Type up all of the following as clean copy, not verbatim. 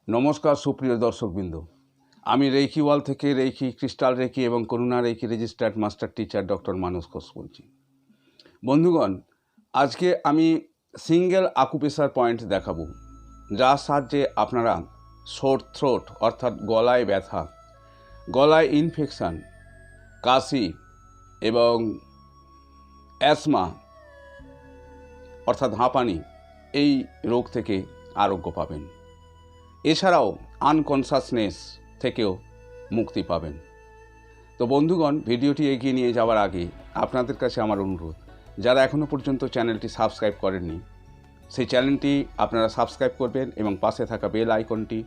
নমস্কার সুপ্রিয় দর্শকবৃন্দ, আমি রেইকি ওয়াল থেকে রেইকি ক্রিস্টাল রেইকি এবং Karuna reiki registered master teacher doctor Manas Ghosh বলছি। বন্ধুগণ, আজকে আমি সিঙ্গেল আকুপ্রেশার পয়েন্ট দেখাবো, যার সাহায্যে আপনারা সোর থ্রোট অর্থাৎ গলায় ব্যথা, গলায় ইনফেকশান, কাশি এবং অ্যাসমা অর্থাৎ হাঁপানি এই রোগ থেকে আরোগ্য পাবেন। এছাড়াও আনকনসাসনেস থেকেও মুক্তি পাবেন। তো বন্ধুগণ, ভিডিওটি এগিয়ে নিয়ে যাওয়ার আগে আপনাদের কাছে আমার অনুরোধ, যারা এখনও পর্যন্ত চ্যানেলটি সাবস্ক্রাইব করেননি সেই চ্যানেলটি আপনারা সাবস্ক্রাইব করবেন এবং পাশে থাকা বেল আইকনটি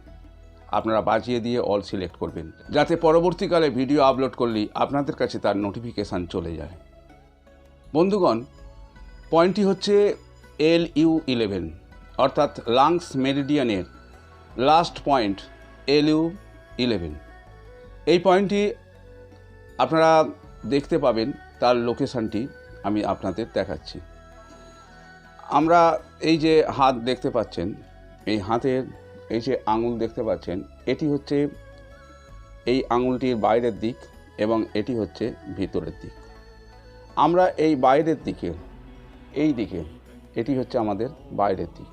আপনারা বাজিয়ে দিয়ে অল সিলেক্ট করবেন, যাতে পরবর্তীকালে ভিডিও আপলোড করলেই আপনাদের কাছে তার নোটিফিকেশান চলে যায়। বন্ধুগণ, পয়েন্টটি হচ্ছে LU11 অর্থাৎ লাংস মেরিডিয়ানের লাস্ট পয়েন্ট LU11। এই পয়েন্টটি আপনারা দেখতে পাবেন, তার লোকেশানটি আমি আপনাদের দেখাচ্ছি। আমরা এই যে হাত দেখতে পাচ্ছেন, এই হাতের এই যে আঙুল দেখতে পাচ্ছেন, এটি হচ্ছে এই আঙুলটির বাইরের দিক এবং এটি হচ্ছে ভিতরের দিক। আমরা এই বাইরের দিকে, এই দিকে, এটি হচ্ছে আমাদের বাইরের দিক।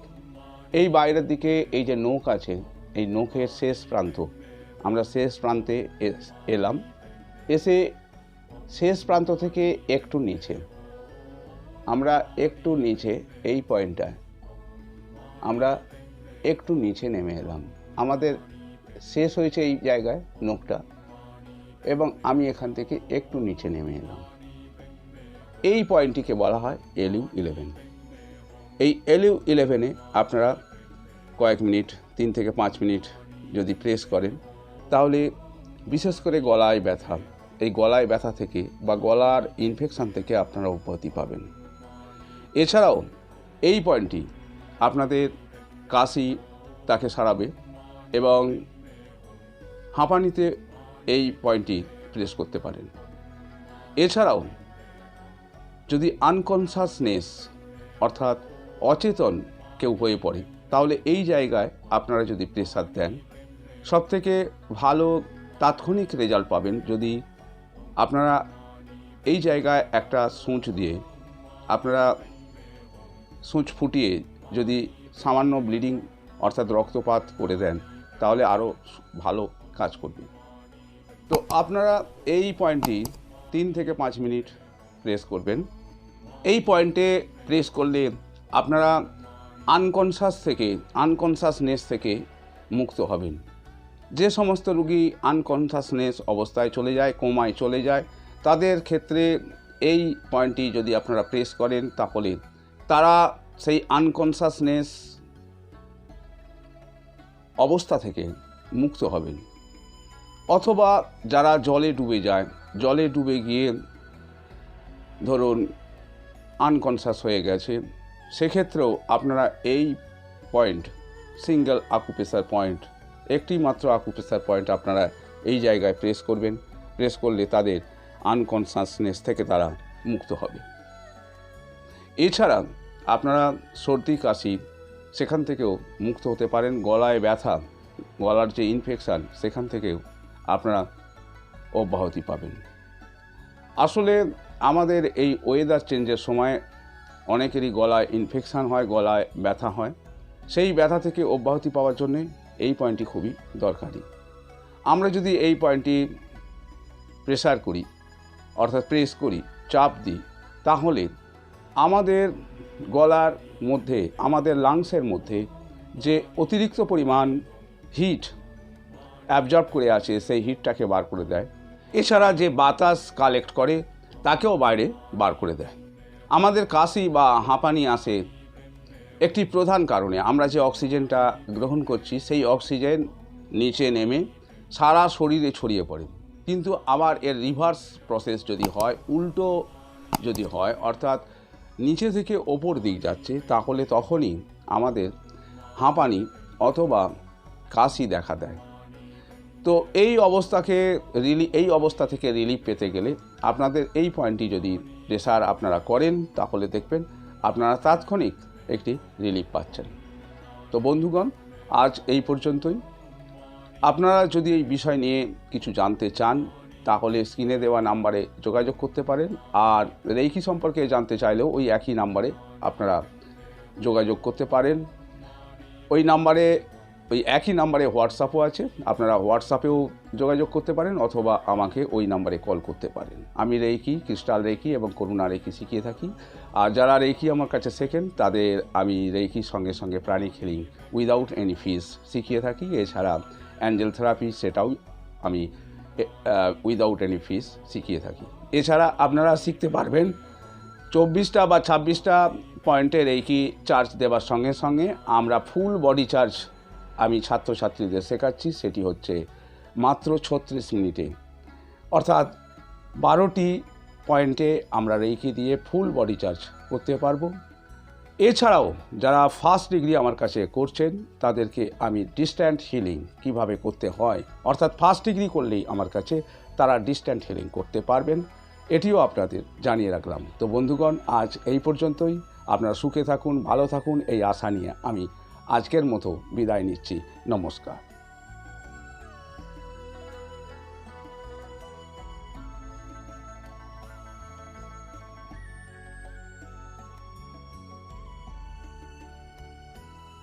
এই বাইরের দিকে এই যে নখ আছে, এই নখের শেষ প্রান্ত, আমরা শেষ প্রান্তে এলাম। এসে শেষ প্রান্ত থেকে একটু নিচে, আমরা একটু নিচে এই পয়েন্টটায় আমরা একটু নিচে নেমে এলাম। আমাদের শেষ হয়েছে এই জায়গায় নখটা, এবং আমি এখান থেকে একটু নিচে নেমে এলাম। এই পয়েন্টটিকে বলা হয় LU11। এই LU11-এ আপনারা কয়েক মিনিট, 3 থেকে 5 মিনিট যদি প্রেস করেন, তাহলে বিশেষ করে গলায় ব্যথা, এই গলায় ব্যথা থেকে বা গলার ইনফেকশান থেকে আপনারা উপশম পাবেন। এছাড়াও এই পয়েন্টটি আপনাদের কাশি তাকে সারাবে এবং হাঁপানিতে এই পয়েন্টটি প্রেস করতে পারেন। এছাড়াও যদি আনকনসাসনেস অর্থাৎ অচেতন কেউ হয়ে পড়ে, তাহলে এই জায়গায় আপনারা যদি প্রেসার দেন, সবথেকে ভালো তাৎক্ষণিক রেজাল্ট পাবেন যদি আপনারা এই জায়গায় একটা সূঁচ দিয়ে, আপনারা সূঁচ ফুটিয়ে যদি সামান্য ব্লিডিং অর্থাৎ রক্তপাত করে দেন, তাহলে আরও ভালো কাজ করবে। তো আপনারা এই পয়েন্টটি 3 থেকে 5 মিনিট প্রেস করবেন। এই পয়েন্টে প্রেস করলে আপনারা আনকনসাসনেস থেকে মুক্ত হবেন। যে সমস্ত রোগী আনকনসাসনেস অবস্থায় চলে যায়, কোমায় চলে যায়, তাদের ক্ষেত্রে এই পয়েন্টটি যদি আপনারা প্রেস করেন, তাহলে তারা সেই আনকনসাসনেস অবস্থা থেকে মুক্ত হবেন। অথবা যারা জলে ডুবে যায়, জলে ডুবে গিয়ে ধরুন আনকনসাস হয়ে গেছে, সেক্ষেত্রেও আপনারা এই পয়েন্ট, সিঙ্গেল আকুপ্রেশার পয়েন্ট, একটি মাত্র আকুপ্রেশার পয়েন্ট আপনারা এই জায়গায় প্রেস করবেন। প্রেস করলে তাদের আনকনসাসনেস থেকে তারা মুক্ত হবে। এছাড়া আপনারা সর্দি কাশি সেখান থেকেও মুক্ত হতে পারেন। গলায় ব্যথা, গলার যে ইনফেকশান, সেখান থেকেও আপনারা অব্যাহতি পাবেন। আসলে আমাদের এই ওয়েদার চেঞ্জের সময় অনেকেরই গলায় ইনফেকশান হয়, গলায় ব্যথা হয়। সেই ব্যথা থেকে অব্যাহতি পাওয়ার জন্যে এই পয়েন্টটি খুবই দরকারি। আমরা যদি এই পয়েন্টটি প্রেসার করি অর্থাৎ প্রেস করি, চাপ দিই, তাহলে আমাদের গলার মধ্যে, আমাদের লাংসের মধ্যে যে অতিরিক্ত পরিমাণ হিট অ্যাবজর্ব করে আছে, সেই হিটটাকে বার করে দেয়। এছাড়া যে বাতাস কালেক্ট করে তাকেও বাইরে বার করে দেয়। আমাদের কাশি বা হাঁপানি আসে একটি প্রধান কারণে, আমরা যে অক্সিজেনটা গ্রহণ করছি সেই অক্সিজেন নিচে নেমে সারা শরীরে ছড়িয়ে পড়ে। কিন্তু আবার এর রিভার্স প্রসেস যদি হয়, উল্টো যদি হয়, অর্থাৎ নিচে থেকে ওপর দিক যাচ্ছে, তাহলে তখনই আমাদের হাঁপানি অথবা কাশি দেখা দেয়। তো এই অবস্থা থেকে রিলিফ পেতে গেলে আপনাদের এই পয়েন্টটি যদি প্রেসার আপনারা করেন, তাহলে দেখবেন আপনারা তাৎক্ষণিক একটি রিলিফ পাচ্ছেন। তো বন্ধুগণ, আজ এই পর্যন্তই। আপনারা যদি এই বিষয় নিয়ে কিছু জানতে চান তাহলে স্ক্রিনে দেওয়া নাম্বারে যোগাযোগ করতে পারেন, আর রেইকি সম্পর্কে জানতে চাইলেও ওই একই নাম্বারে আপনারা যোগাযোগ করতে পারেন। ওই একই নাম্বারে হোয়াটসঅ্যাপও আছে, আপনারা হোয়াটসঅ্যাপেও যোগাযোগ করতে পারেন অথবা আমাকে ওই নাম্বারে কল করতে পারেন। আমি রেইকি, ক্রিস্টাল রেইকি এবং করুণা রেইকি শিখিয়ে থাকি। আর যারা রেইকি আমার কাছে শেখেন তাদের আমি রেইকির সঙ্গে সঙ্গে প্রাণিক হিলিং উইদাউট এনি ফিস শিখিয়ে থাকি। এছাড়া অ্যাঞ্জেল থেরাপি, সেটাও আমি উইদাউট এনি ফিস শিখিয়ে থাকি। এছাড়া আপনারা শিখতে পারবেন 24টা বা 26টা পয়েন্টে রেইকি চার্জ দেওয়ার সঙ্গে সঙ্গে আমরা ফুল বডি চার্জ আমি ছাত্রছাত্রীদের শেখাচ্ছি, সেটি হচ্ছে মাত্র 36 মিনিটে, অর্থাৎ 12টি পয়েন্টে আমরা রেইকি দিয়ে ফুল বডি চার্জ করতে পারবো। এছাড়াও যারা ফার্স্ট ডিগ্রি আমার কাছে করছেন তাদেরকে আমি ডিস্ট্যান্ট হিলিং কিভাবে করতে হয়, অর্থাৎ ফার্স্ট ডিগ্রি করলেই আমার কাছে তারা ডিস্ট্যান্ট হিলিং করতে পারবেন, এটিও আপনাদের জানিয়ে রাখলাম। তো বন্ধুগণ, আজ এই পর্যন্তই। আপনারা সুখে থাকুন, ভালো থাকুন, এই আশা নিয়ে আমি আজকের মতো বিদায় নিচ্ছি। নমস্কার।